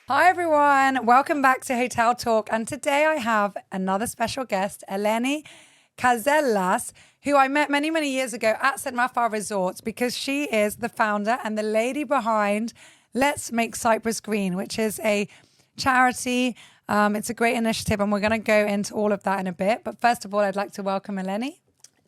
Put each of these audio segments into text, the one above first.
Hi everyone, welcome back to Hotel Talk, and today I have another special guest, Eleni Kazelas, who I met many, many years ago at St. Raphael Resorts because she is the founder and the lady behind Let's Make Cyprus Green, which is a charity. It's a great initiative and we're going to go into all of that in a bit. But first of all, I'd like to welcome Eleni.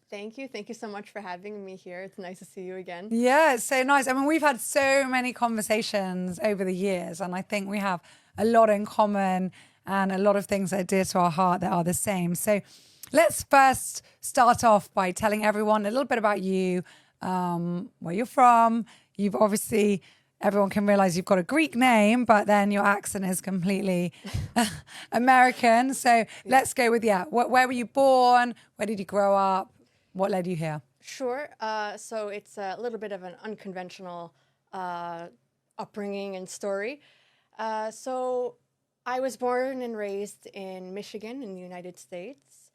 Thank you. Thank you so much for having me here. It's nice to see you again. Yeah, it's so nice. I mean, we've had so many conversations over the years, and I think we have a lot in common and a lot of things that are dear to our heart that are the same. So let's first start off by telling everyone a little bit about you, where you're from. You've obviously, everyone can realize you've got a Greek name, but then your accent is completely American. So let's go with, where were you born? Where did you grow up? What led you here? Sure. So it's a little bit of an unconventional upbringing and story. So I was born and raised in Michigan in the United States.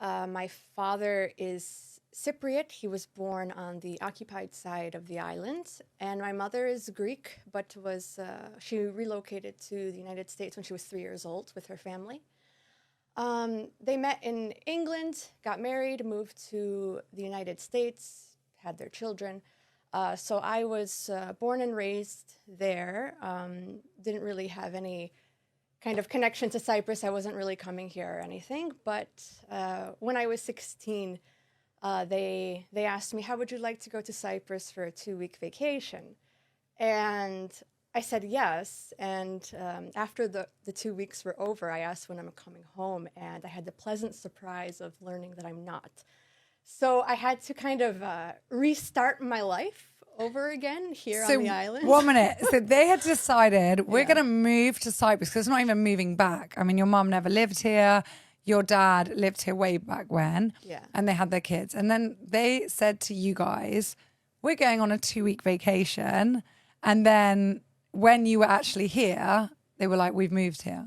My father is Cypriot. He was born on the occupied side of the island. And my mother is Greek, but she relocated to the United States when she was 3 years old with her family. They met in England, got married, moved to the United States, had their children. So I was born and raised there. Didn't really have any kind of connection to Cyprus. I wasn't really coming here or anything. But when I was 16, they asked me, how would you like to go to Cyprus for a 2-week vacation? And I said yes, and after the 2 weeks were over, I asked when I'm coming home, and I had the pleasant surprise of learning that I'm not. So I had to kind of restart my life over again here on the island. 1 minute. So they had decided we're going to move to Cyprus because it's not even moving back. I mean, your mum never lived here. Your dad lived here way back when, and they had their kids. And then they said to you guys, we're going on a 2-week vacation, and then when you were actually here, they were like, we've moved here.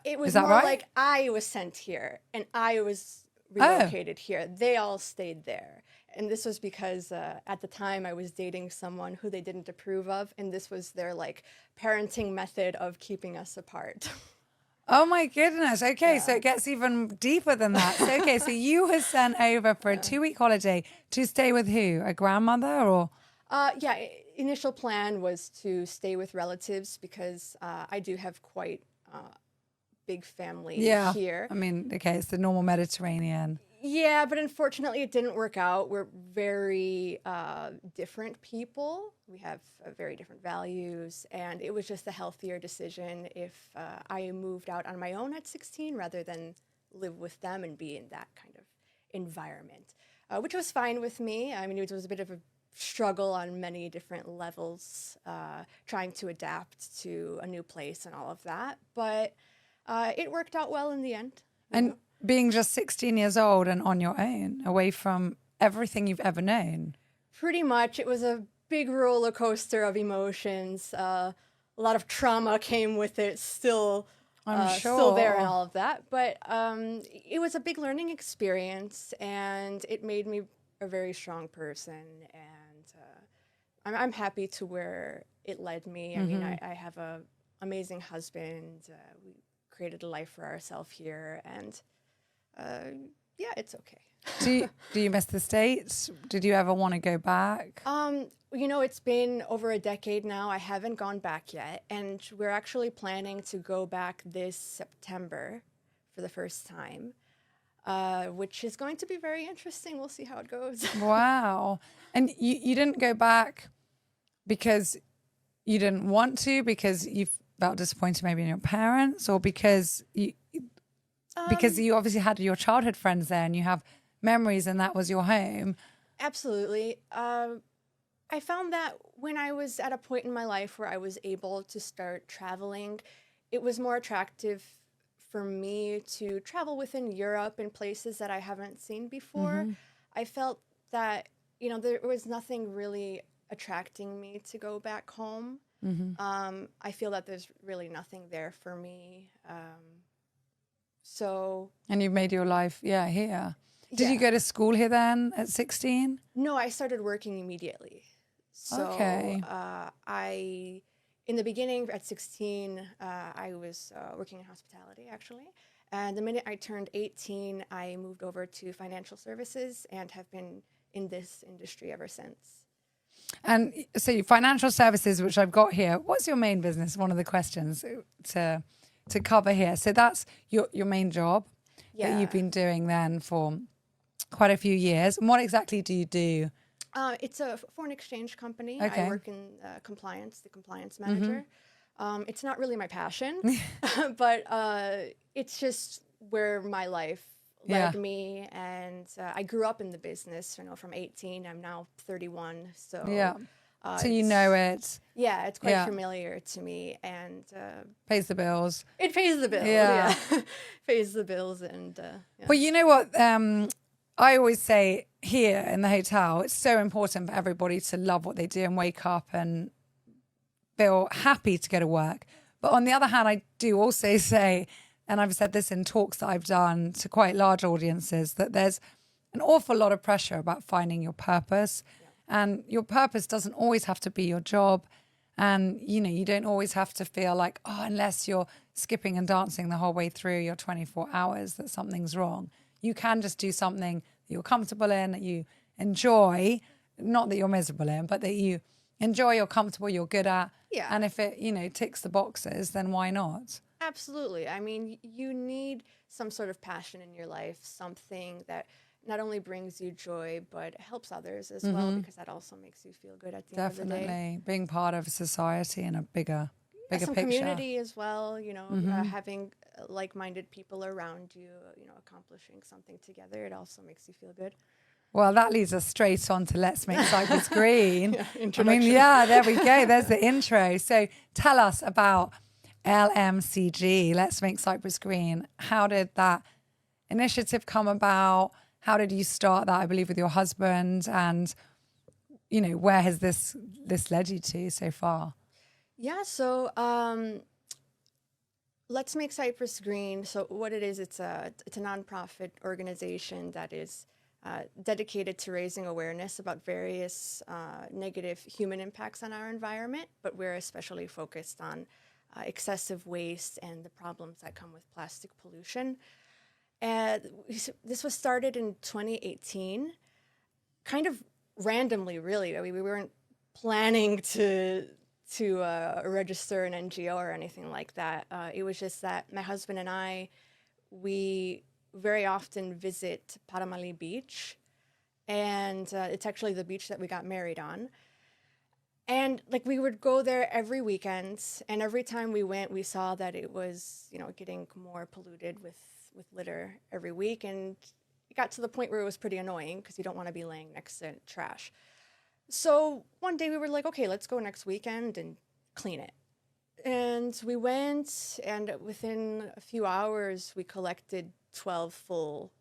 It was more like I was sent here and I was relocated here. They all stayed there. And this was because at the time I was dating someone who they didn't approve of. And this was their parenting method of keeping us apart. Oh my goodness. Okay. So it gets even deeper than that. So, so you were sent over for a 2-week holiday to stay with who? A grandmother or? Initial plan was to stay with relatives because I do have quite big family here. I mean, okay, it's the normal Mediterranean. Yeah, but unfortunately it didn't work out. We're very different people. We have very different values, and it was just a healthier decision if I moved out on my own at 16 rather than live with them and be in that kind of environment, which was fine with me. I mean, it was a bit of a struggle on many different levels, trying to adapt to a new place and all of that. But it worked out well in the end. And being just 16 years old and on your own, away from everything you've ever known. Pretty much. It was a big roller coaster of emotions. A lot of trauma came with it, still there and all of that. But it was a big learning experience, and it made me a very strong person. And I'm happy to where it led me. I mean, I have an amazing husband. We created a life for ourselves here, and it's okay. Do you miss the States? Did you ever want to go back? It's been over a decade now. I haven't gone back yet, and we're actually planning to go back this September for the first time, which is going to be very interesting. We'll see how it goes. Wow. And you didn't go back because you didn't want to, because you felt disappointed maybe in your parents, or because you obviously had your childhood friends there and you have memories and that was your home? Absolutely. I found that when I was at a point in my life where I was able to start traveling, it was more attractive for me to travel within Europe and places that I haven't seen before. I felt that, there was nothing really attracting me to go back home. I feel that there's really nothing there for me. And you've made your life, here. Did you go to school here then at 16? No, I started working immediately. So Okay. in the beginning at 16, I was working in hospitality actually. And the minute I turned 18, I moved over to financial services and have been in this industry ever since. And so financial services, which I've got here, what's your main business? One of the questions to cover here. So that's your main job that you've been doing then for quite a few years. And what exactly do you do? It's a foreign exchange company. Okay. I work in compliance, the compliance manager. It's not really my passion, but it's just where my life led me. And I grew up in the business, from 18. I'm now 31. So so you know it. Yeah, it's quite familiar to me, and pays the bills. It pays the bills. Yeah, pays the bills, and Well, you know what? I always say here in the hotel, it's so important for everybody to love what they do and wake up and feel happy to go to work. But on the other hand, I do also say, and I've said this in talks that I've done to quite large audiences, that there's an awful lot of pressure about finding your purpose. And your purpose doesn't always have to be your job. And, you don't always have to feel like, unless you're skipping and dancing the whole way through your 24 hours, that something's wrong. You can just do something that you're comfortable in, that you enjoy, not that you're miserable in, but that you enjoy, you're comfortable, you're good at. Yeah. And if it, ticks the boxes, then why not? Absolutely. I mean, you need some sort of passion in your life, something that not only brings you joy, but helps others as well, because that also makes you feel good at the end of the day. Definitely. Being part of a society and a bigger some picture. Community as well, having like-minded people around you, accomplishing something together, it also makes you feel good. Well, that leads us straight on to Let's Make Cyprus Green. Introduction. There we go. There's the intro. So tell us about LMCG, Let's Make Cyprus Green. How did that initiative come about? How did you start that, I believe, with your husband? And, where has this led you to so far? Yeah, so Let's Make Cyprus Green. So what it is, it's a nonprofit organization that is dedicated to raising awareness about various negative human impacts on our environment, but we're especially focused on excessive waste and the problems that come with plastic pollution. And this was started in 2018, kind of randomly, really. I mean, we weren't planning to register an NGO or anything like that. It was just that my husband and I, we very often visit Paramali Beach, and it's actually the beach that we got married on. And we would go there every weekend, and every time we went, we saw that it was, getting more polluted with litter every week, and it got to the point where it was pretty annoying because you don't want to be laying next to trash. So one day we were like, okay, let's go next weekend and clean it. And we went, and within a few hours, we collected 12 full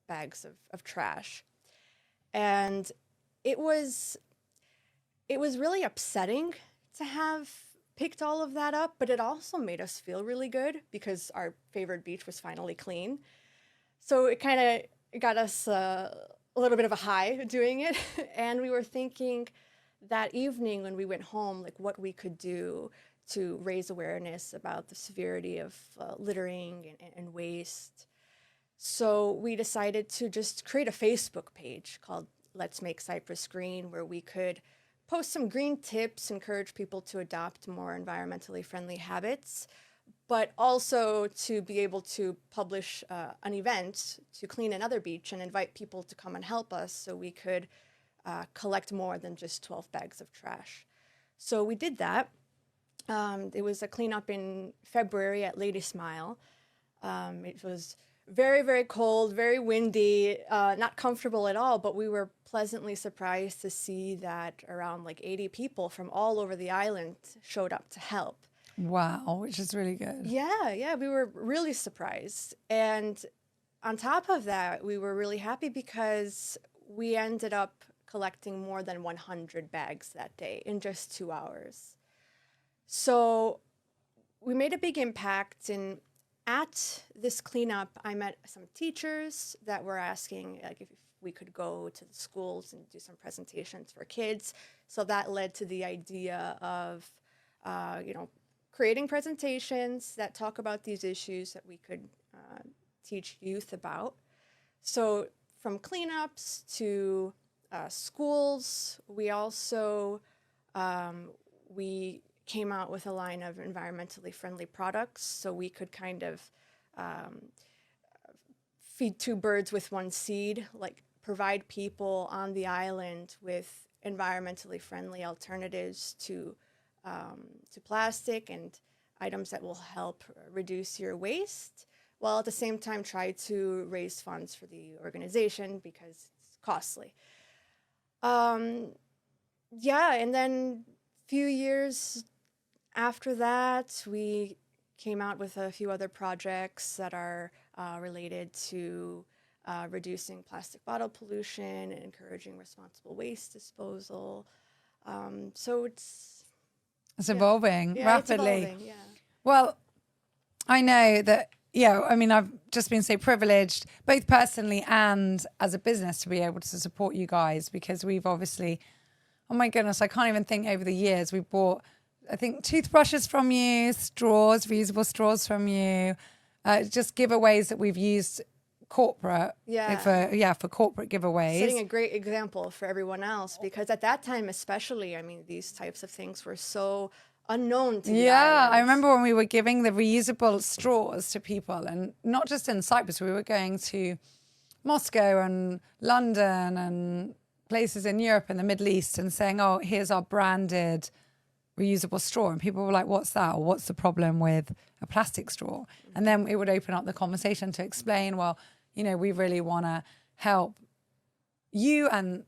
bags of trash. And it was really upsetting to have picked all of that up, but it also made us feel really good because our favorite beach was finally clean. So it kind of got us a little bit of a high doing it. And we were thinking that evening when we went home, what we could do to raise awareness about the severity of littering and waste. So we decided to just create a Facebook page called Let's Make Cyprus Green, where we could post some green tips, encourage people to adopt more environmentally friendly habits, but also to be able to publish an event to clean another beach and invite people to come and help us so we could collect more than just 12 bags of trash. So we did that. It was a cleanup in February at Lady Smile. It was very, very cold, very windy, not comfortable at all, but we were pleasantly surprised to see that around 80 people from all over the island showed up to help. Wow, which is really good. Yeah, we were really surprised. And on top of that, we were really happy because we ended up collecting more than 100 bags that day in just 2 hours. So we made a big impact, and at this cleanup, I met some teachers that were asking, if we could go to the schools and do some presentations for kids. So that led to the idea of, creating presentations that talk about these issues that we could teach youth about. So from cleanups to schools, we also we came out with a line of environmentally friendly products, so we could kind of feed two birds with one seed, like provide people on the island with environmentally friendly alternatives to plastic and items that will help reduce your waste, while at the same time try to raise funds for the organization because it's costly. And then a few years after that, we came out with a few other projects that are related to reducing plastic bottle pollution and encouraging responsible waste disposal. So it's evolving rapidly. It's evolving, yeah. Well, I know that, I've just been so privileged, both personally and as a business, to be able to support you guys, because we've obviously, oh my goodness, I can't even think over the years, we bought, I think, toothbrushes from you, straws, reusable straws from you, just giveaways that we've used corporate, for corporate giveaways. Setting a great example for everyone else, because at that time especially, these types of things were so unknown to the islands. I remember when we were giving the reusable straws to people, and not just in Cyprus, we were going to Moscow and London and places in Europe and the Middle East and saying, oh, here's our branded reusable straw. And people were like, what's that? Or what's the problem with a plastic straw? And then it would open up the conversation to explain, well, we really want to help you and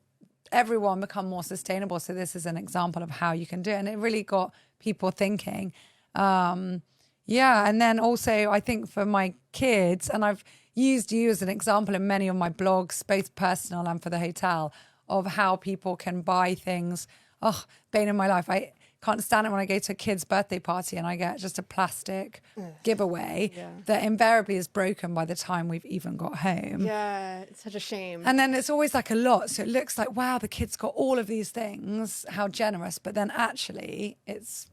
everyone become more sustainable. So this is an example of how you can do it. And it really got people thinking. And then also I think for my kids, and I've used you as an example in many of my blogs, both personal and for the hotel, of how people can buy things. Oh, bane in my life. I can't stand it when I go to a kid's birthday party and I get just a plastic giveaway that invariably is broken by the time we've even got home. Yeah, it's such a shame. And then it's always like a lot. So it looks like, wow, the kid's got all of these things. How generous. But then actually it's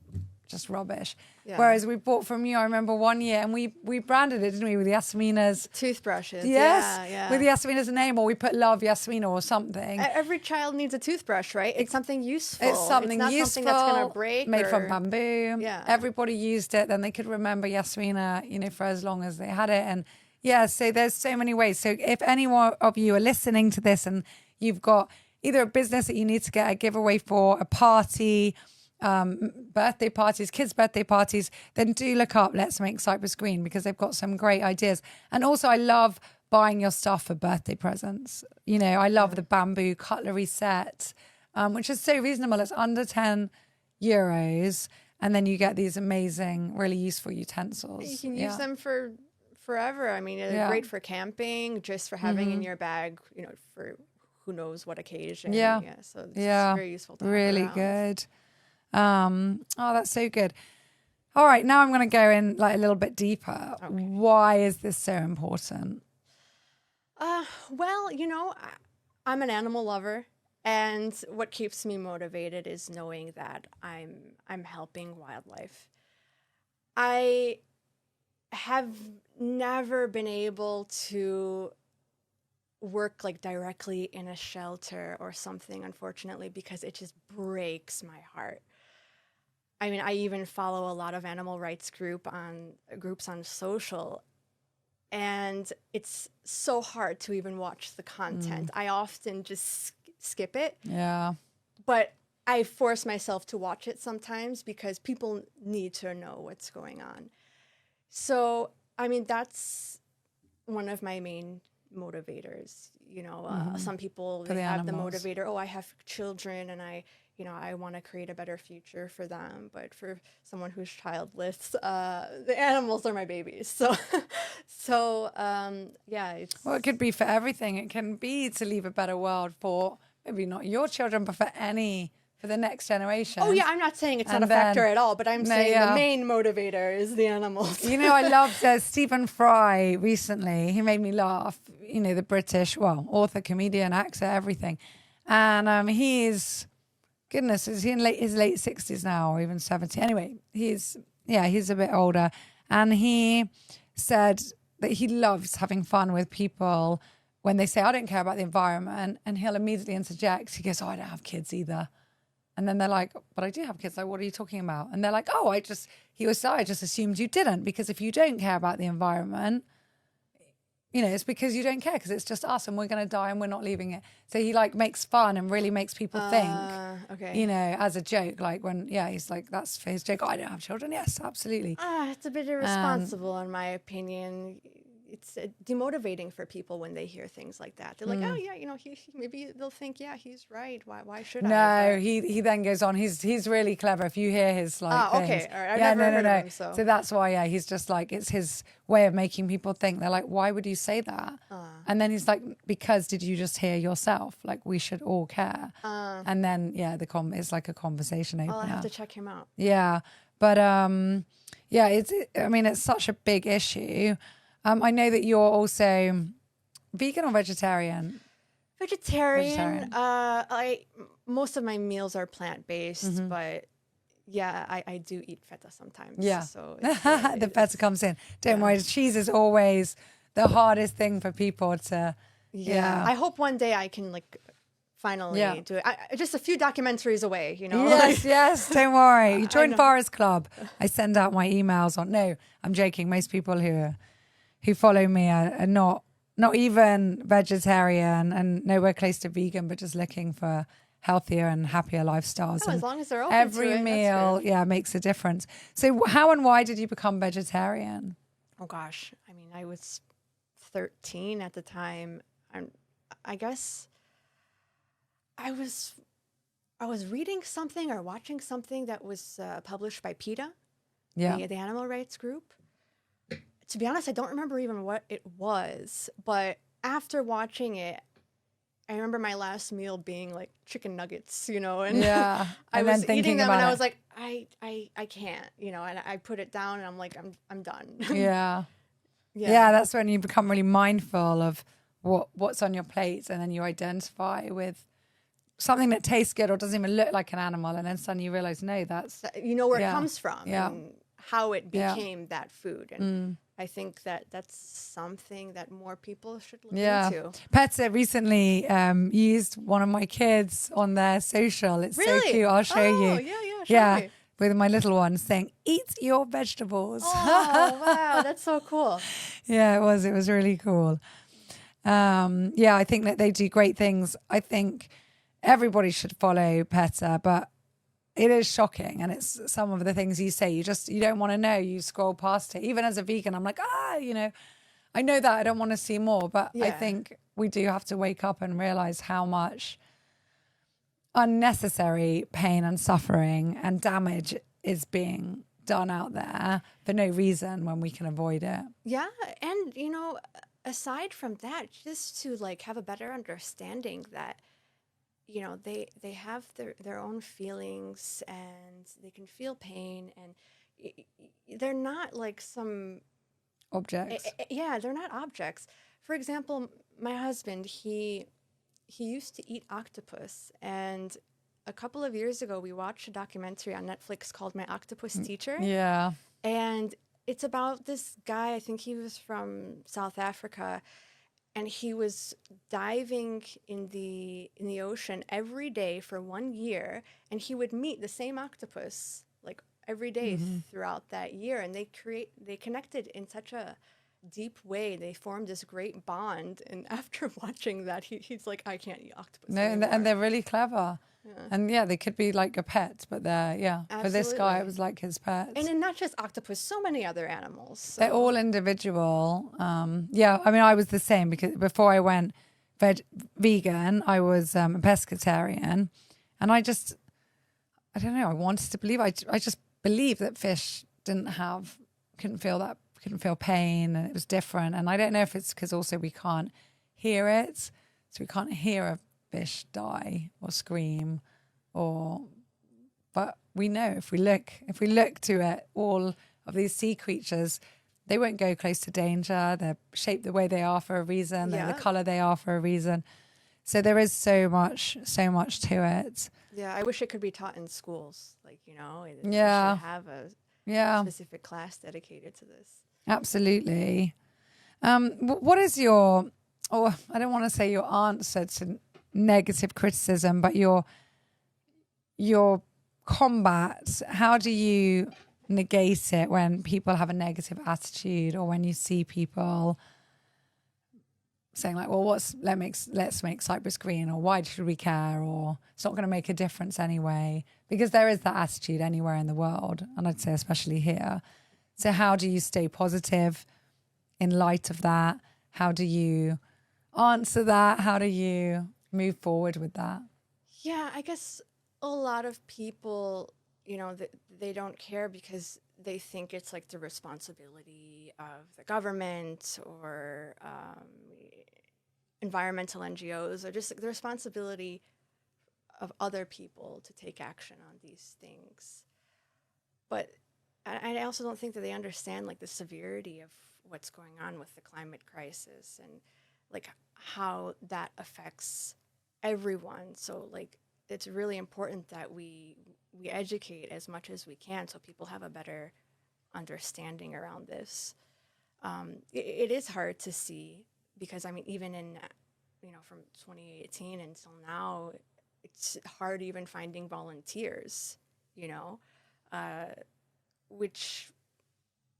just rubbish. Yeah. Whereas we bought from you, I remember one year, and we branded it, didn't we, with Yasmina's toothbrushes. Yes, yeah. With Yasmina's name, or we put love Yasmina or something. Every child needs a toothbrush, right? It's something useful. It's something not useful. Something that's going to break. Made from bamboo. Yeah. Everybody used it. Then they could remember Yasmina, for as long as they had it. And so there's so many ways. So if any one of you are listening to this and you've got either a business that you need to get a giveaway for, a party, birthday parties, kids' birthday parties, then do look up Let's Make Cyprus Green, because they've got some great ideas. And also I love buying your stuff for birthday presents. I love the bamboo cutlery set, which is so reasonable. It's under €10. And then you get these amazing, really useful utensils. You can use them for forever. They're great for camping, just for having in your bag, for who knows what occasion. So it's very useful to have really around. Good. That's so good. All right, now I'm going to go in like a little bit deeper. Okay. Why is this so important? Well, I'm an animal lover, and what keeps me motivated is knowing that I'm helping wildlife. I have never been able to work like directly in a shelter or something, unfortunately, because it just breaks my heart. I even follow a lot of animal rights groups on social, and it's so hard to even watch the content. I often just skip it. Yeah. But I force myself to watch it sometimes because people need to know what's going on. So, that's one of my main motivators. Some people, they have the motivator, oh, I have children and I want to create a better future for them. But for someone who's childless, the animals are my babies. So, it could be for everything. It can be to leave a better world for maybe not your children, but for any for the next generation. Oh, yeah, I'm not saying it's not And a factor then- at all, but I'm No, saying yeah. the main motivator is the animals. You know, I loved Stephen Fry recently. He made me laugh. You know, the British, author, comedian, actor, everything. And he's, goodness, is he in his late 60s now or even 70? Anyway, he's a bit older. And he said that he loves having fun with people when they say, I don't care about the environment. And he'll immediately interject. He goes, I don't have kids either. And then they're like, but I do have kids. Like, what are you talking about? And they're like, I just assumed you didn't, because if you don't care about the environment, you know, it's because you don't care, because it's just us and we're going to die and we're not leaving it. So he like makes fun and really makes people think, Okay. you know, as a joke, like when, he's like, that's for his joke. I don't have children. Yes, absolutely. It's a bit irresponsible, in my opinion. It's demotivating for people when they hear things like that. They're like, oh yeah, you know, he maybe they'll think, yeah, he's right. Why should I? No, he then goes on. He's really clever. If you hear his like things. Okay, all right. I've never heard of him, so that's why, he's just like, it's his way of making people think. They're like, why would you say that? And then he's like, because did you just hear yourself? Like, we should all care. And then it's like a conversation opener. I'll have to check him out. Yeah, but it's such a big issue. I know that you're also vegan or vegetarian. Vegetarian. Most of my meals are plant-based, but yeah, I do eat feta sometimes. Yeah, so the feta comes in. Don't worry, cheese is always the hardest thing for people to. Yeah, I hope one day I can finally do it. Just a few documentaries away, you know. Yes. Don't worry. You join Farah's club. I send out my emails on. No, I'm joking. Most people who follow me are not even vegetarian and nowhere close to vegan, but just looking for healthier and happier lifestyles. Oh, as long as they're open every to it, meal, makes a difference. So how and why did you become vegetarian? Oh gosh, I mean, I was 13 at the time, and I guess I was reading something or watching something that was published by PETA, the animal rights group. To be honest, I don't remember even what it was, but after watching it, I remember my last meal being like chicken nuggets, you know, and I was eating them and I was like, I can't, you know, and I put it down and I'm like, I'm done. Yeah, that's when you become really mindful of what's on your plate, and then you identify with something that tastes good or doesn't even look like an animal, and then suddenly you realize, no, that's you know where it comes from and how it Yeah. became that food. And I think that's something that more people should look into. Petsa recently used one of my kids on their social. It's so cute. I'll show you. Show me. With my little one saying, "Eat your vegetables." Oh, wow, that's so cool. Yeah, it was really cool. I think that they do great things. I think everybody should follow PETA, but it is shocking, and it's some of the things you say. You don't want to know. You scroll past it. Even as a vegan, I'm like, you know, I know that I don't want to see more, but I think we do have to wake up and realize how much unnecessary pain and suffering and damage is being done out there for no reason when we can avoid it. Yeah, and you know, aside from that, just to have a better understanding that, you know, they have their own feelings and they can feel pain, and they're not like some objects. They're not objects. For example, my husband, he used to eat octopus, and a couple of years ago we watched a documentary on Netflix called My Octopus Teacher. Yeah. And it's about this guy, I think he was from South Africa, and he was diving in the ocean every day for 1 year, and he would meet the same octopus every day throughout that year, and they connected in such a deep way. They formed this great bond, and after watching that, he's like, I can't eat octopus anymore. And they're really clever. And they could be like a pet, but they're for this guy it was like his pet. And not just octopus, so many other animals. So. They're all individual. I mean, I was the same, because before I went vegan, I was a pescatarian, and I don't know, I wanted to believe, I just believed that fish couldn't feel pain, and it was different. And I don't know if it's because also we can't hear it, so we can't hear a fish die or scream or we know if we look to it, all of these sea creatures, they won't go close to danger. They're shaped the way they are for a reason. They're the color they are for a reason. So there is so much to it. Yeah, I wish it could be taught in schools. Like, you know, it should have a specific class dedicated to this. Absolutely. What is your, or I don't want to say your answer to negative criticism, but your combat? How do you negate it when people have a negative attitude, or when you see people saying like, well, let's make Cyprus green, or why should we care, or it's not going to make a difference anyway? Because there is that attitude anywhere in the world, and I'd say especially here. So how do you stay positive in light of that? How do you answer that? How do you move forward with that? Yeah, I guess a lot of people, you know, they don't care because they think it's like the responsibility of the government or environmental NGOs, or just the responsibility of other people to take action on these things. But I also don't think that they understand like the severity of what's going on with the climate crisis and like how that affects everyone. So like it's really important that we educate as much as we can so people have a better understanding around this. It is hard to see because I mean even in from 2018 until now, it's hard even finding volunteers, which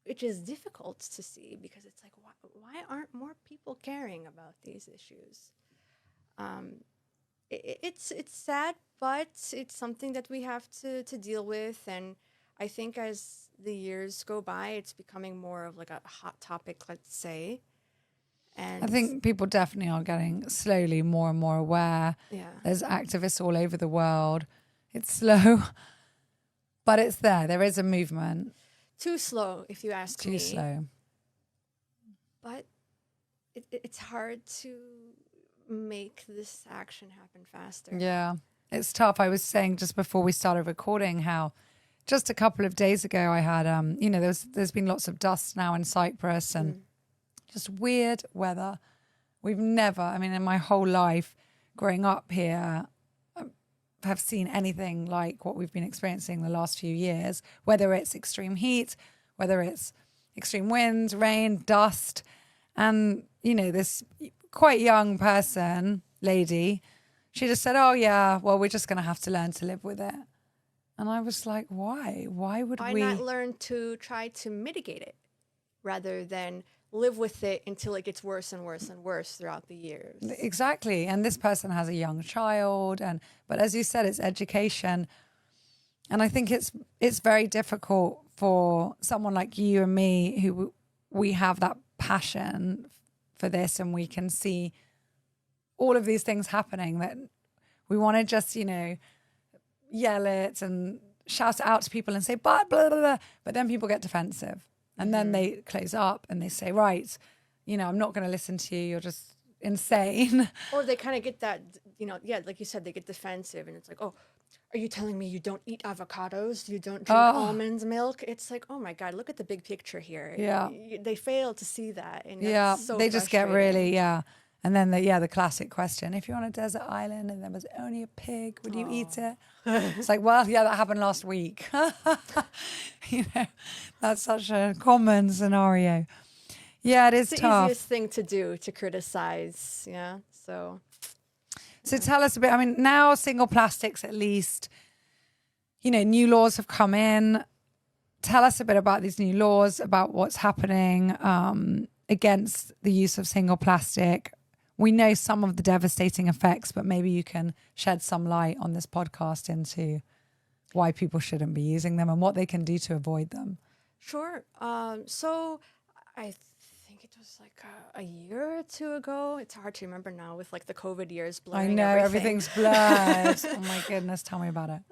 is difficult to see because it's like, why aren't more people caring about these issues? It's sad, but it's something that we have to deal with. And I think as the years go by, it's becoming more of like a hot topic, let's say. And I think people definitely are getting slowly more and more aware. Yeah. There's activists all over the world. It's slow, but it's there. There is a movement. Too slow, if you ask me. Too slow. But it's hard to make this action happen faster. Yeah, it's tough. I was saying just before we started recording how just a couple of days ago I had, there's been lots of dust now in Cyprus and just weird weather. We've never, in my whole life growing up here, have seen anything like what we've been experiencing the last few years, whether it's extreme heat, whether it's extreme winds, rain, dust. And, this quite young lady, she just said, oh yeah, well, we're just going to have to learn to live with it. And I was like, why? Why not learn to try to mitigate it rather than live with it until it gets worse and worse and worse throughout the years? Exactly. And this person has a young child. But as you said, it's education. And I think it's very difficult for someone like you and me who we have that passion for this and we can see all of these things happening that we want to just, yell it and shout it out to people and say, blah, blah, blah, blah. But then people get defensive and then they close up and they say, right, I'm not going to listen to you. You're just insane. Or they kind of get that, like you said, they get defensive and it's like, oh, are you telling me you don't eat avocados? You don't drink almond milk? It's like, oh my God, look at the big picture here. Yeah. They fail to see that. And yeah. So they just get really, And then the classic question, if you're on a desert island and there was only a pig, would you eat it? It's like, well, yeah, that happened last week. That's such a common scenario. Yeah, it is it's tough. The easiest thing to do, to criticize. Yeah. So tell us a bit, now single plastics at least, new laws have come in. Tell us a bit about these new laws, about what's happening against the use of single plastic. We know some of the devastating effects, but maybe you can shed some light on this podcast into why people shouldn't be using them and what they can do to avoid them. Sure. So I think it was like a year or two ago. It's hard to remember now with like the COVID years blurring. I know, everything. everything's blurred. Oh my goodness, tell me about it.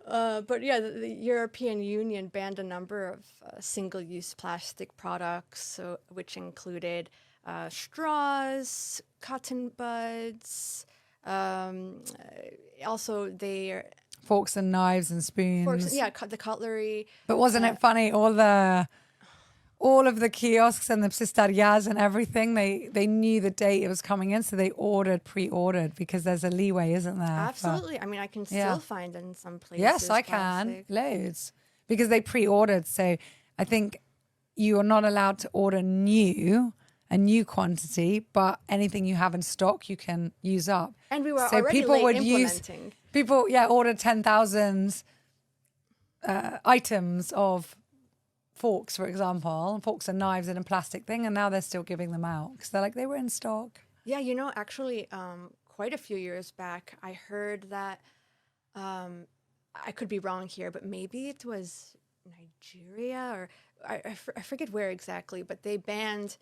But yeah, the European Union banned a number of single-use plastic products, which included straws, cotton buds. Also, forks and knives and spoons. Forks, yeah, the cutlery. But wasn't it funny? All of the kiosks and the pistarias and everything, they knew the date it was coming in, so they pre-ordered because there's a leeway, isn't there? Absolutely. I mean, I can still find in some places. Yes, I can. Loads. Because they pre-ordered. So I think you are not allowed to order a new quantity, but anything you have in stock, you can use up. And we were already late implementing. People ordered 10,000 items of forks, for example, forks and knives in a plastic thing, and now they're still giving them out because they're like, they were in stock. Yeah, actually, quite a few years back, I heard that, I could be wrong here, but maybe it was Nigeria or I forget where exactly, but they banned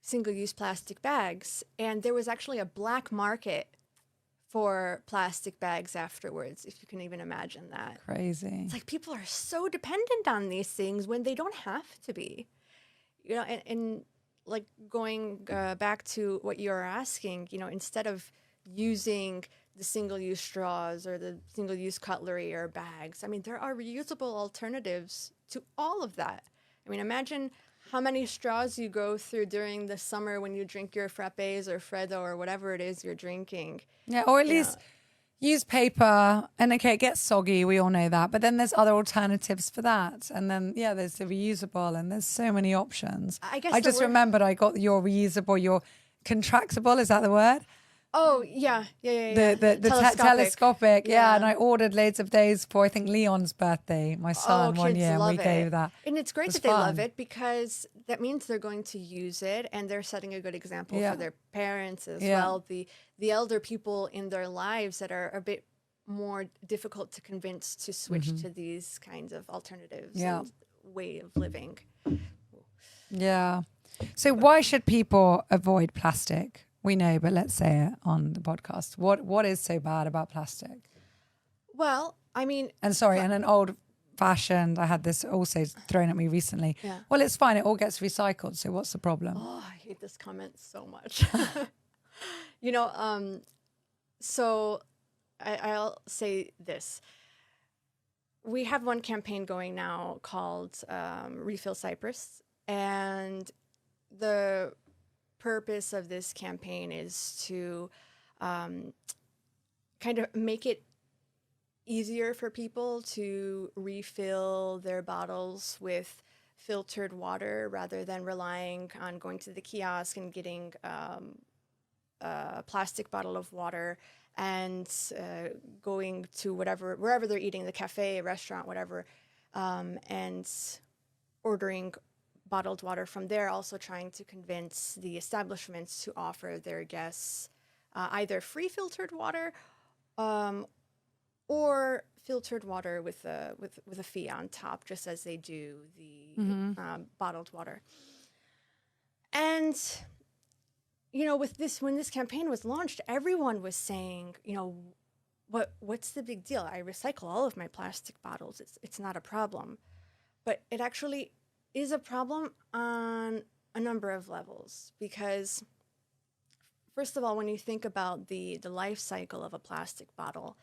single-use plastic bags, and there was actually a black market for plastic bags afterwards, if you can even imagine that. Crazy. It's like people are so dependent on these things when they don't have to be. And like going back to what you were asking, instead of using the single-use straws or the single-use cutlery or bags, I mean, there are reusable alternatives to all of that. I mean, imagine how many straws you go through during the summer when you drink your frappes or Freddo or whatever it is you're drinking. Yeah, or at least use paper. And okay, it gets soggy, we all know that. But then there's other alternatives for that. And then, there's the reusable, and there's so many options. I just remembered I got your reusable, your contractable, is that the word? Oh, yeah. The telescopic. Yeah, and I ordered loads of days for, I think, Leon's birthday, my son, one year, and we gave that. And it's great that they love it because that means they're going to use it and they're setting a good example for their parents as well. The elder people in their lives that are a bit more difficult to convince to switch to these kinds of alternatives and way of living. Yeah. So why should people avoid plastic? We know, but let's say it on the podcast. What is so bad about plastic? Well, I mean... And an old-fashioned, I had this also thrown at me recently. Yeah. Well, it's fine. It all gets recycled. So what's the problem? Oh, I hate this comment so much. So I'll say this. We have one campaign going now called Refill Cyprus. And the purpose of this campaign is to kind of make it easier for people to refill their bottles with filtered water rather than relying on going to the kiosk and getting a plastic bottle of water and going to wherever they're eating, the cafe, restaurant, whatever, and ordering bottled water from there, also trying to convince the establishments to offer their guests either free filtered water or filtered water with a fee on top, just as they do the bottled water. And with this, when this campaign was launched, everyone was saying, what's the big deal? I recycle all of my plastic bottles. It's not a problem, but it actually is a problem on a number of levels because, first of all, when you think about the life cycle of a plastic bottle,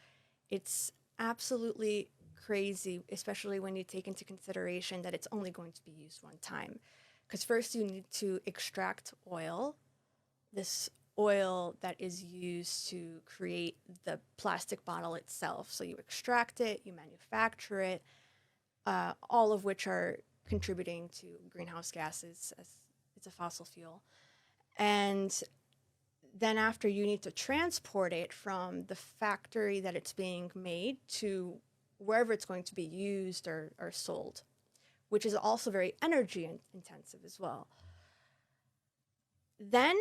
it's absolutely crazy, especially when you take into consideration that it's only going to be used one time. Because first you need to extract oil, this oil that is used to create the plastic bottle itself. So you extract it, you manufacture it, all of which are contributing to greenhouse gases as it's a fossil fuel. And then after, you need to transport it from the factory that it's being made to wherever it's going to be used or sold, which is also very energy intensive as well. Then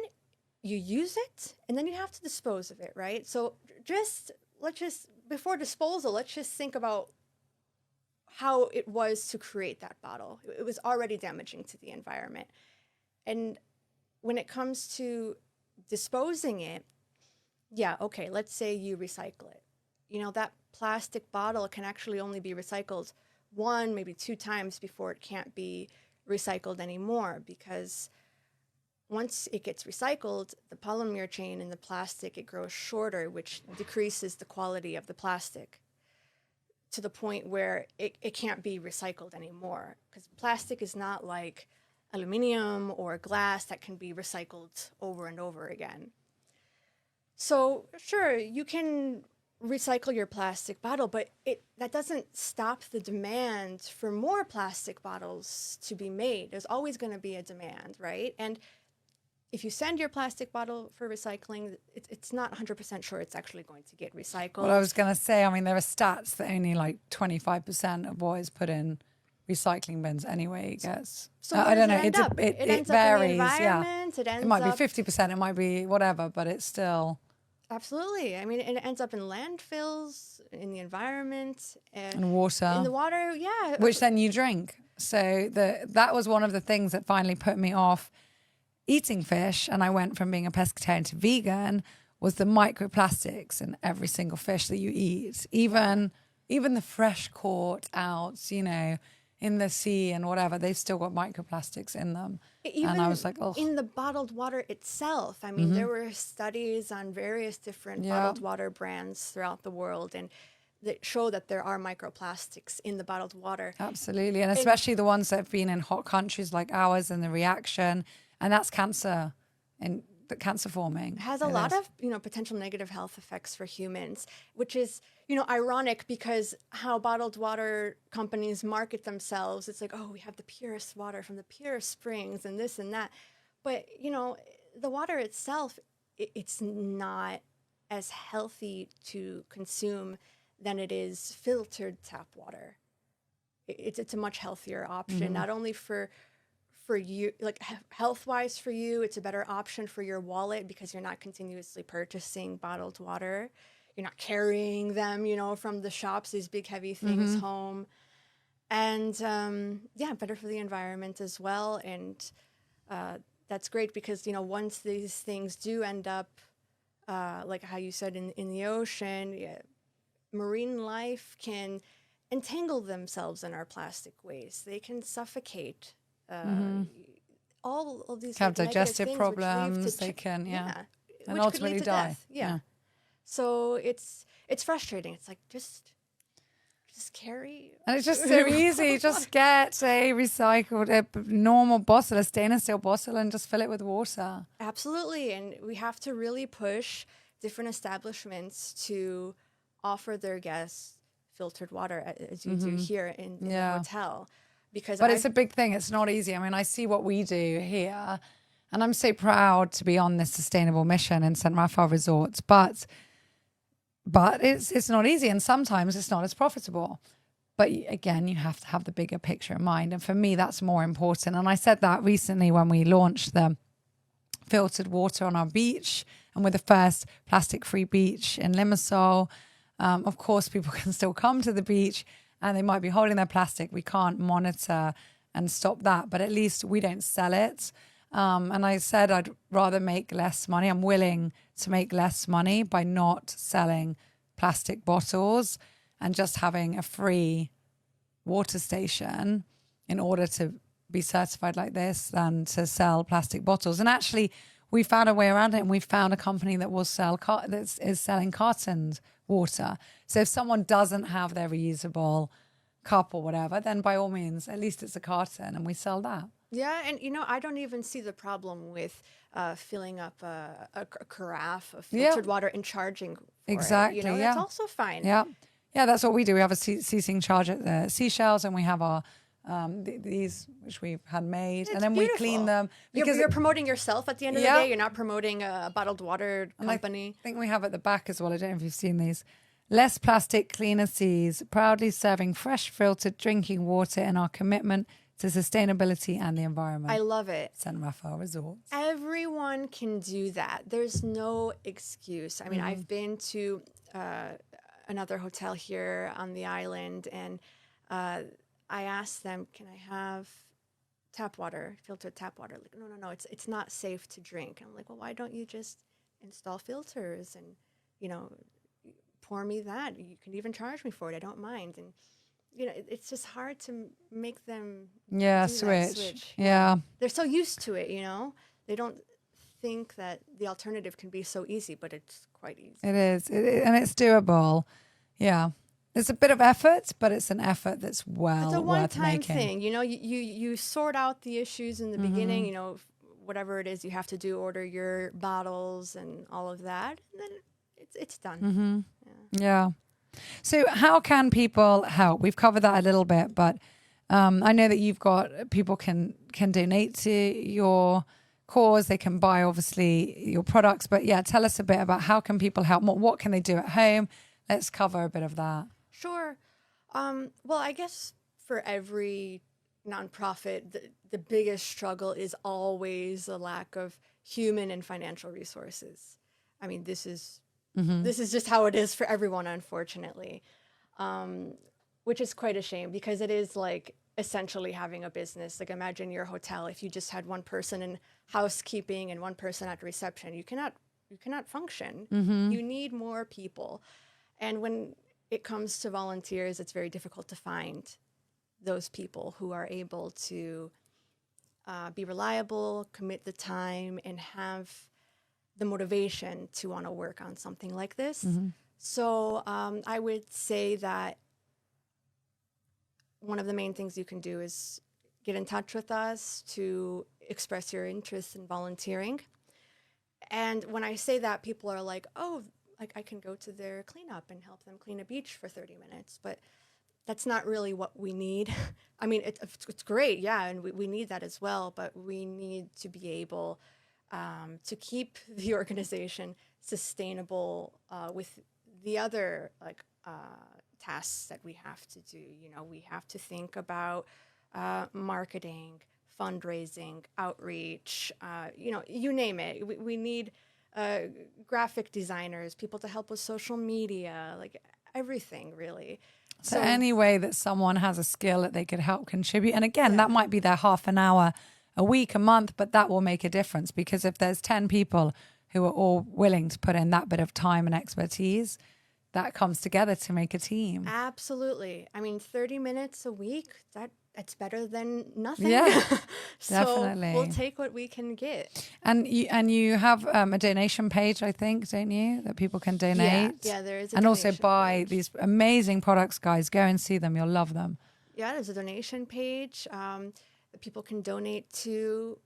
you use it, and then you have to dispose of it, right? So before disposal, let's just think about how it was to create that bottle. It was already damaging to the environment. And when it comes to disposing it, let's say you recycle it. That plastic bottle can actually only be recycled 1, maybe 2 times before it can't be recycled anymore, because once it gets recycled, the polymer chain in the plastic, it grows shorter, which decreases the quality of the plastic. to the point where it can't be recycled anymore. Because plastic is not like aluminum or glass that can be recycled over and over again. So sure, you can recycle your plastic bottle, but that doesn't stop the demand for more plastic bottles to be made. There's always going to be a demand, right? And if you send your plastic bottle for recycling, it's not 100% sure it's actually going to get recycled. Well, I was going to say, I mean, there are stats that only like 25% of what is put in recycling bins anyway gets. So I don't know. It ends varies. up in the environment. Yeah. It ends It might up, be 50%. It might be whatever, but it's still. Absolutely. I mean, it ends up in landfills, in the environment, And water. in the water. Yeah. Which then you drink. So that was one of the things that finally put me off eating fish, and I went from being a pescatarian to vegan, was the microplastics in every single fish that you eat. Even the fresh caught out, you know, in the sea and whatever, they've still got microplastics in them. Even and I was like, oh. In the bottled water itself. I mean, there were studies on various different bottled water brands throughout the world, and that show that there are microplastics in the bottled water. Absolutely. And especially the ones that have been in hot countries like ours, and the reaction. And that's cancer, and cancer forming. It has a lot of, potential negative health effects for humans, which is, ironic because how bottled water companies market themselves. It's like, oh, we have the purest water from the purest springs and this and that. But, the water itself, it's not as healthy to consume than it is filtered tap water. It's a much healthier option, not only for you, like health-wise for you, it's a better option for your wallet because you're not continuously purchasing bottled water. You're not carrying them, from the shops, these big heavy things home. And better for the environment as well. And that's great because, once these things do end up, like how you said, in the ocean, marine life can entangle themselves in our plastic waste. They can suffocate. All of these have like digestive problems. They can, and ultimately die. Yeah. So it's frustrating. It's like just carry. And it's just so easy. Just get a normal bottle, a stainless steel bottle, and just fill it with water. Absolutely, and we have to really push different establishments to offer their guests filtered water, as you do here in the hotel. But it's a big thing. It's not easy. I mean, I see what we do here, and I'm so proud to be on this sustainable mission in St. Raphael Resorts. But it's not easy, and sometimes it's not as profitable. But again, you have to have the bigger picture in mind. And for me, that's more important. And I said that recently when we launched the filtered water on our beach, and we're the first plastic-free beach in Limassol. Of course, people can still come to the beach, and they might be holding their plastic. We can't monitor and stop that, but at least we don't sell it. And I said I'd rather make less money. I'm willing to make less money by not selling plastic bottles and just having a free water station in order to be certified like this than to sell plastic bottles. And actually, we found a way around it, and we found a company that will sell that is selling cartoned water. So if someone doesn't have their reusable cup or whatever, then by all means, at least it's a carton, and we sell that. Yeah, and I don't even see the problem with filling up a carafe of filtered water and charging for exactly, it. That's also fine. Yeah, that's what we do. We have a ceasing charge at the seashells, and we have our these which we've had made, and then beautiful. We clean them because you're promoting yourself at the end of the day. You're not promoting a bottled water company. I think we have at the back as well. I don't know if you've seen these. Less plastic, cleaner seas, proudly serving fresh filtered drinking water in our commitment to sustainability and the environment. I love it. St. Raphael Resorts. Everyone can do that. There's no excuse. I mean, I've been to another hotel here on the island, and I asked them, can I have tap water, filtered tap water? Like, no, it's not safe to drink. I'm like, well, why don't you just install filters and, pour me that? You can even charge me for it. I don't mind. And, it's just hard to make them switch. Yeah. They're so used to it, They don't think that the alternative can be so easy, but it's quite easy. It is. And it's doable. Yeah. It's a bit of effort, but it's an effort that's It's a worth one-time making. thing. You sort out the issues in the beginning, whatever it is you have to do, order your bottles and all of that, and then it's done. Yeah. So how can people help? We've covered that a little bit, but I know that you've got people can donate to your cause. They can buy, obviously, your products. But yeah, tell us a bit about how can people help? What can they do at home? Let's cover a bit of that. Sure. Well, I guess for every nonprofit, the biggest struggle is always the lack of human and financial resources. I mean, this is just how it is for everyone, unfortunately, which is quite a shame because it is like essentially having a business. Like imagine your hotel. If you just had one person in housekeeping and one person at reception, you cannot function. You need more people. And when it comes to volunteers, it's very difficult to find those people who are able to be reliable, commit the time, and have the motivation to want to work on something like this. So I would say that one of the main things you can do is get in touch with us to express your interest in volunteering. And when I say that, people are like, oh, like I can go to their cleanup and help them clean a beach for 30 minutes. But that's not really what we need. I mean, it's great, yeah, and we need that as well. But we need to be able to keep the organization sustainable with the other tasks that we have to do. We have to think about marketing, fundraising, outreach, you name it. We need graphic designers, people to help with social media, like everything really. So any way that someone has a skill that they could help contribute. And again, that might be their half an hour a week, a month, but that will make a difference because if there's 10 people who are all willing to put in that bit of time and expertise, that comes together to make a team. Absolutely. I mean, 30 minutes a week, that's better than nothing. Yeah, So definitely. we'll take what we can get. And you have a donation page, I think, don't you, that people can donate? Yeah, there is a and also donation buy page. these amazing products, guys. Go and see them. You'll love them. Yeah, there's a donation page that people can donate to.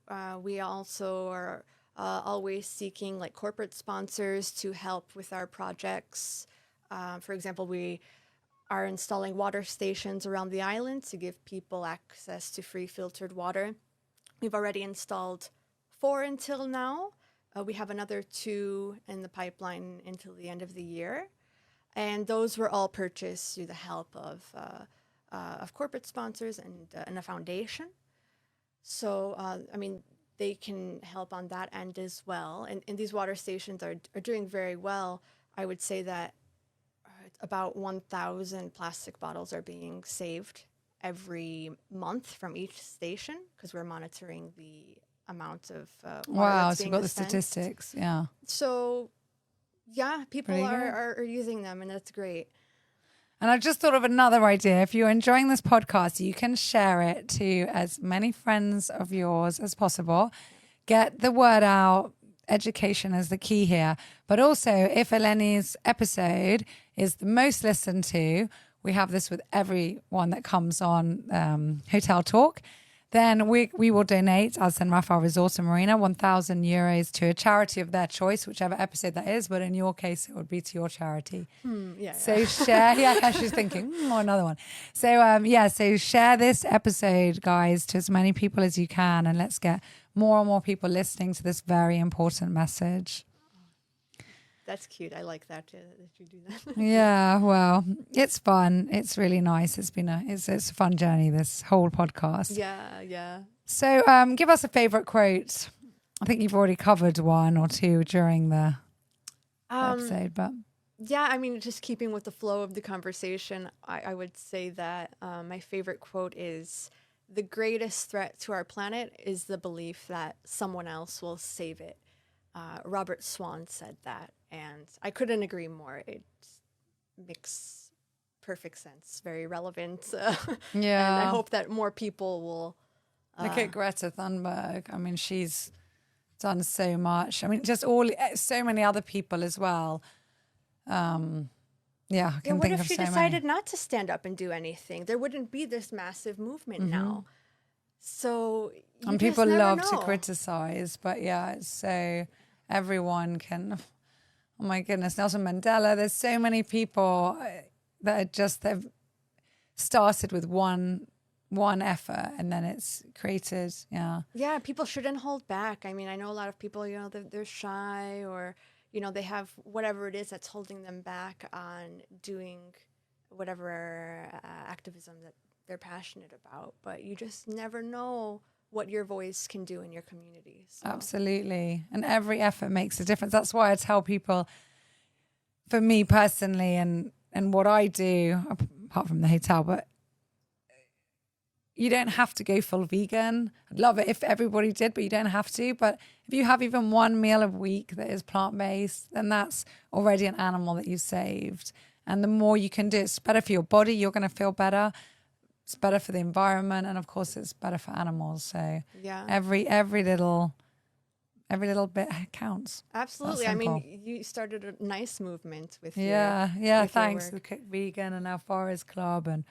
We also are always seeking like corporate sponsors to help with our projects. For example, we are installing water stations around the island to give people access to free filtered water. We've already installed 4 until now. We have another 2 in the pipeline until the end of the year. And those were all purchased through the help of corporate sponsors and a foundation. So, I mean, they can help on that end as well. And these water stations are doing very well. I would say that about 1,000 plastic bottles are being saved every month from each station because we're monitoring the amount of water Wow, that's so being you've got dispensed. the statistics, yeah. So, yeah, people Pretty good. are using them, and that's great. And I've just thought of another idea. If you're enjoying this podcast, you can share it to as many friends of yours as possible. Get the word out. Education is the key here. But also, if Eleni's episode is the most listened to, we have this with everyone that comes on Hotel Talk, then we will donate, as San Rafael Resort and Marina, €1,000 to a charity of their choice, whichever episode that is. But in your case, it would be to your charity. So share. Yeah, she's thinking, or another one. So so share this episode, guys, to as many people as you can, and let's get more and more people listening to this very important message. That's cute. I like that you do that. Yeah, well, it's fun. It's really nice. It's been it's a fun journey, this whole podcast. Yeah. So give us a favorite quote. I think you've already covered 1 or 2 during the episode, but yeah, I mean, just keeping with the flow of the conversation, I would say that my favorite quote is, "The greatest threat to our planet is the belief that someone else will save it." Robert Swan said that, and I couldn't agree more. It makes perfect sense, very relevant. yeah. And I hope that more people will. Look at Greta Thunberg. I mean, she's done so much. I mean, just so many other people as well. Yeah, I can what think if of she so decided many. not to stand up and do anything? There wouldn't be this massive movement now. So you And just people never love to know. criticize, but yeah, it's so everyone can. Oh my goodness, Nelson Mandela. There's so many people that are just they've started with one effort and then it's created. Yeah, Yeah, people shouldn't hold back. I mean, I know a lot of people, they're shy or, they have whatever it is that's holding them back on doing whatever activism that they're passionate about. But you just never know what your voice can do in your community. So. absolutely. And every effort makes a difference. That's why I tell people, for me personally, and what I do, apart from the hotel, but you don't have to go full vegan. I'd love it if everybody did, but you don't have to. But if you have even one meal a week that is plant-based, then that's already an animal that you've saved. And the more you can do, it's better for your body. You're going to feel better. It's better for the environment. And of course, it's better for animals. So yeah, every little bit counts. absolutely. I mean, you started a nice movement with yeah. with Thanks your to work. Cook Vegan and our Forest Club, and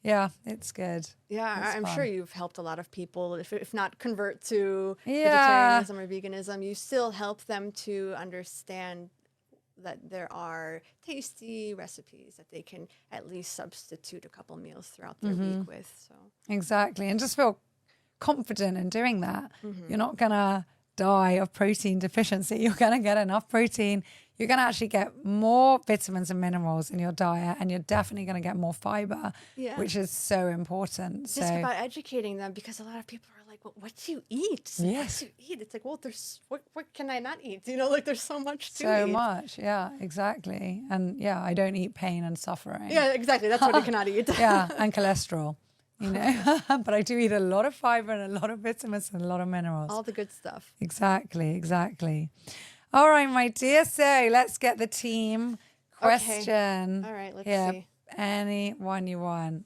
yeah, it's good. Yeah, It's I'm fun. sure you've helped a lot of people, if not convert to Yeah. vegetarianism or veganism, you still help them to understand that there are tasty recipes that they can at least substitute a couple meals throughout their week with. So Exactly. And just feel confident in doing that. You're not going to die of protein deficiency. You're going to get enough protein. You're going to actually get more vitamins and minerals in your diet, and you're definitely going to get more fiber, Yeah. which is so important. just about educating them, because a lot of people are like, well, what do you eat? Yes. What do you eat? It's like, well, what can I not eat? Like there's so much to so eat. much. Yeah, exactly. And yeah, I don't eat pain and suffering. Yeah, exactly. That's what you cannot eat. Yeah, and cholesterol. But I do eat a lot of fiber and a lot of vitamins and a lot of minerals. All the good stuff. Exactly. All right, my dear. So let's get the team question. All right, let's yeah, see. Any one you want.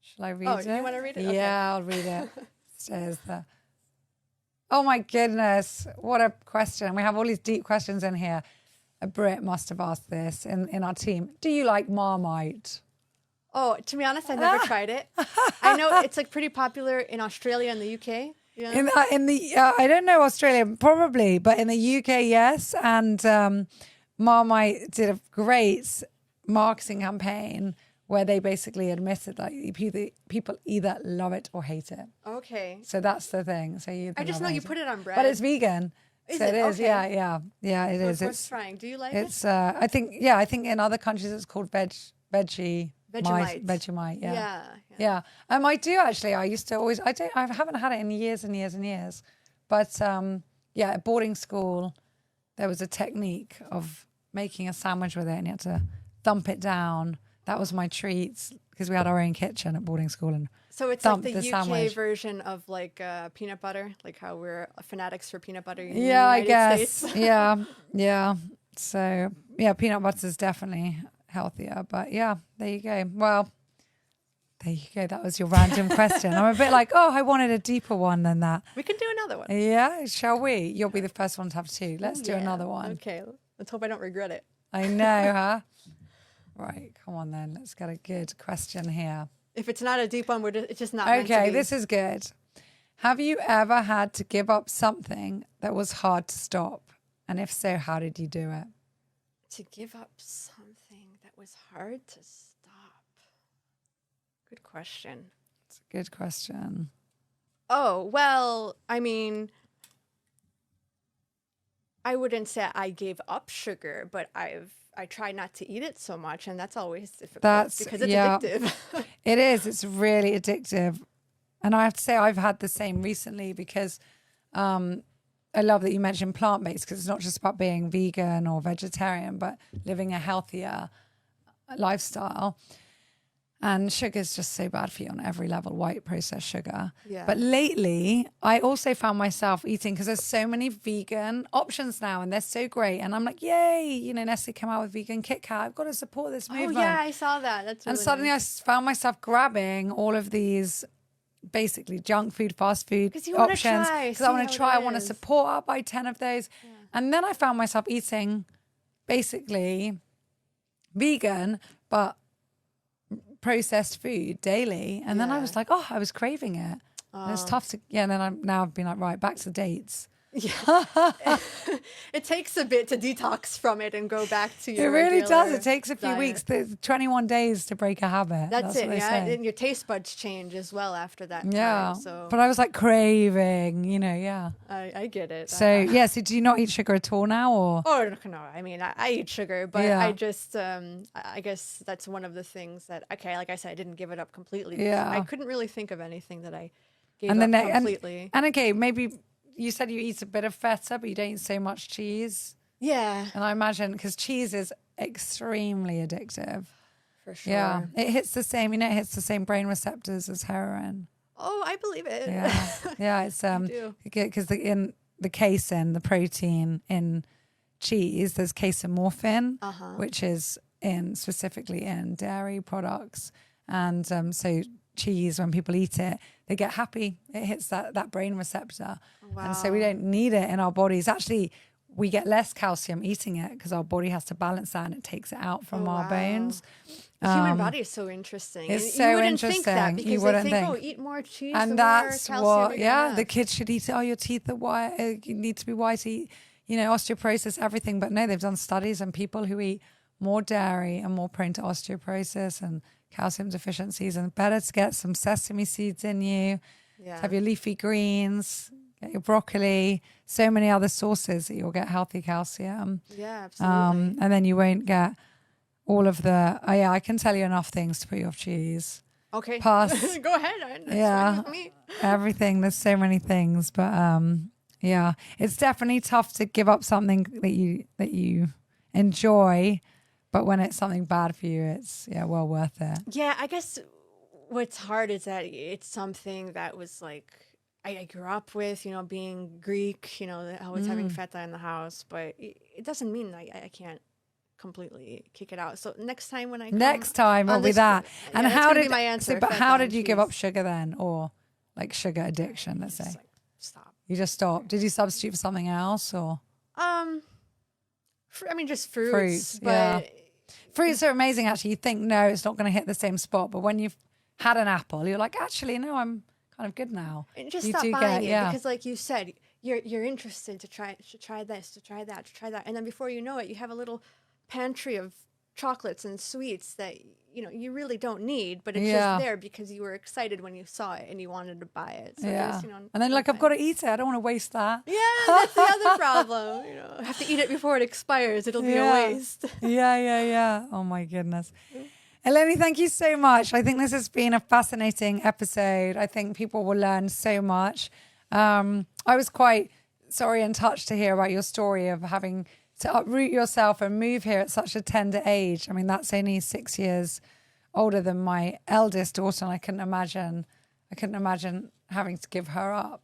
Shall I read it? You want to read it? Yeah, Okay. I'll read it. Says the. Oh my goodness, what a question. We have all these deep questions in here. A Brit must have asked this in our team. Do you like Marmite? Oh, to be honest, I never tried it. I know it's like pretty popular in Australia and the UK. Yeah. In the I don't know Australia probably, but in the UK, yes. And Marmite did a great marketing campaign where they basically admitted that people either love it or hate it. Okay. So that's the thing. So you. I just know you put it on bread. but it's vegan. Is so it? it is. Okay. Yeah. It is. Worth trying. Do you like It's. I think in other countries it's called Vegemite. Vegemite. Yeah. I do actually. I used to always. I haven't had it in years and years and years. But at boarding school, there was a technique of making a sandwich with it, and you had to thump it down. That was my treats because we had our own kitchen at boarding school, and So it's like thump the the UK sandwich. version of like peanut butter, like how we're fanatics for peanut butter in the Yeah, I United guess. States. Yeah. So peanut butter is definitely healthier. But yeah, there you go. Well, there you go. That was your random question. I'm a bit like, I wanted a deeper one than that. We can do another one. Yeah, shall we? You'll be the first one to have two. Let's do Yeah. another one. Okay. Let's hope I don't regret it. I know, huh? Right, come on then. Let's get a good question here. If it's not a deep one, it's just not meant to Okay, be. this is good. Have you ever had to give up something that was hard to stop? And if so, how did you do it? To give up something that was hard to stop. Good question. It's a good question. Oh, well, I mean, I wouldn't say I gave up sugar, but I try not to eat it so much, and that's always difficult because it's addictive. It is. It's really addictive. And I have to say I've had the same recently because I love that you mentioned plant-based, because it's not just about being vegan or vegetarian, but living a healthier lifestyle. And sugar is just so bad for you on every level, white processed sugar. Yeah. But lately, I also found myself eating, because there's so many vegan options now and they're so great. And I'm like, yay, Nestle came out with vegan Kit Kat. I've got to support this movement. Oh, yeah, I saw that. That's really And suddenly nice. I found myself grabbing all of these basically junk food, fast food 'Cause you wanna options. try, Because I see want how to it try. I want to is. support. I'll buy 10 of those. And then I found myself eating basically vegan, but processed food daily. And then I was like, I was craving it. And it's tough to, and then I've been like, right, back to the dates. Yeah. It takes a bit to detox from it and go back to your It really does. regular It takes a few diet. weeks, 21 days to break a habit. That's it, what they yeah. say. And your taste buds change as well after that Yeah. time. So But I was like craving, yeah. I get it. So, so do you not eat sugar at all now, or? Oh, no. I mean, I eat sugar, but Yeah. I just, I guess that's one of the things that, okay, like I said, I didn't give it up completely. Because Yeah. I couldn't really think of anything that I gave And up then completely. and okay, maybe you said you eat a bit of feta, but you don't eat so much cheese. Yeah, And I imagine, because cheese is extremely addictive. for sure. Yeah. It hits the same, it hits the same brain receptors as heroin. Oh, I believe it. Yeah. Yeah. It's, do. because in the casein, the protein in cheese, there's casomorphin, which is specifically in dairy products. And so cheese, when people eat it, they get happy. It hits that brain receptor. Wow. And so we don't need it in our bodies. Actually, we get less calcium eating it because our body has to balance that and it takes it out from our bones. The human body is so interesting. It's And so you wouldn't interesting. think that because You wouldn't they think, think. oh, eat more cheese, And the that's more calcium what, you're gonna the have. kids should eat it. Oh, your teeth are white. You need to be white. Eat, osteoporosis, everything. But no, they've done studies and people who eat more dairy are more prone to osteoporosis and calcium deficiencies, and better to get some sesame seeds in you, Yeah. to have your leafy greens, get your broccoli, so many other sources that you'll get healthy calcium. Yeah, absolutely. And then you won't get all of the, I can tell you enough things to put you off cheese. Okay. Pass. Go ahead. That's Yeah. fine with me. Everything. There's so many things, but it's definitely tough to give up something that you enjoy, but when it's something bad for you, it's well worth it. Yeah, I guess what's hard is that it's something that was like I grew up with, being Greek, always having feta in the house, but it doesn't mean I can't completely kick it out. So next time when I come Next time will on be this- that. yeah, And that's how gonna be did my answer? but feta how and did you give up cheese. sugar then, or like sugar addiction? Let's say Just like, stop. you just stopped. Did you substitute for something else, or Just fruits. Fruits, but yeah. fruits are amazing? Actually, you think no, it's not going to hit the same spot, but when you've had an apple, you're like, actually, no, I'm kind of good now. and just You stop do buying get- it yeah. because, like you said, you're interested to try this, to try that, and then before you know it, you have a little pantry of chocolates and sweets that you really don't need, but it's Yeah. just there because you were excited when you saw it and you wanted to buy it. So Yeah, just, and then like, I've got to eat it. I don't want to waste that. Yeah, that's the other problem. I have to eat it before it expires. It'll be a waste. Yeah. Oh my goodness. Eleni, thank you so much. I think this has been a fascinating episode. I think people will learn so much. I was quite sorry and touched to hear about your story of having to uproot yourself and move here at such a tender age. I mean, that's only 6 years older than my eldest daughter, and I couldn't imagine having to give her up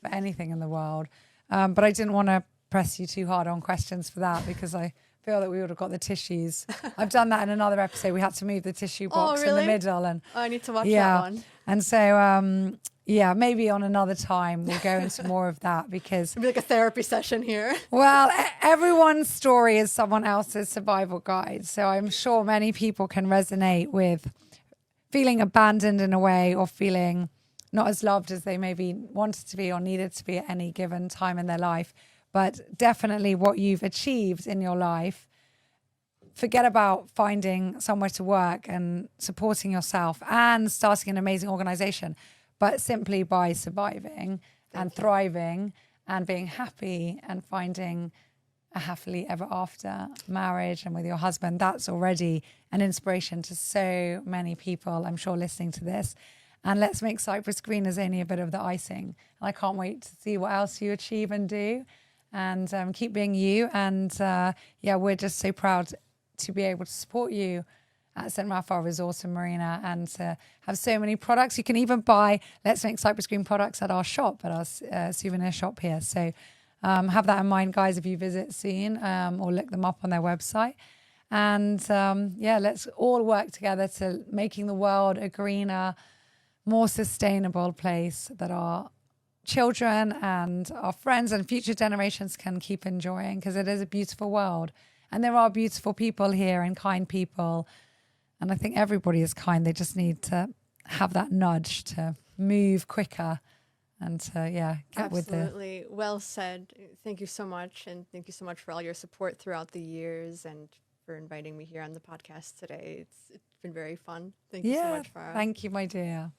for anything in the world. But I didn't want to press you too hard on questions for that because I feel that we would have got the tissues. I've done that in another episode. We had to move the tissue box in really? the middle, and I need to watch that one. and so maybe on another time we'll go into more of that because It'll be like a therapy session here. well, everyone's story is someone else's survival guide. So I'm sure many people can resonate with feeling abandoned in a way, or feeling not as loved as they maybe wanted to be or needed to be at any given time in their life. But definitely what you've achieved in your life, forget about finding somewhere to work and supporting yourself and starting an amazing organization, but simply by surviving and thriving and being happy and finding a happily ever after marriage and with your husband. That's already an inspiration to so many people, I'm sure, listening to this. And Let's Make Cyprus Green is only a bit of the icing. And I can't wait to see what else you achieve and do. And keep being you. And we're just so proud to be able to support you at St. Raphael Resort and Marina, and to have so many products. You can even buy Let's Make Cyprus Green products at our shop, at our souvenir shop here. So have that in mind, guys, if you visit soon, or look them up on their website. And let's all work together to making the world a greener, more sustainable place that our children and our friends and future generations can keep enjoying, because it is a beautiful world. And there are beautiful people here and kind people. And I think everybody is kind. They just need to have that nudge to move quicker and to, get with it. Absolutely. Well said. Thank you so much. And thank you so much for all your support throughout the years and for inviting me here on the podcast today. It's been very fun. Thank you so much, Farah. Thank you, my dear.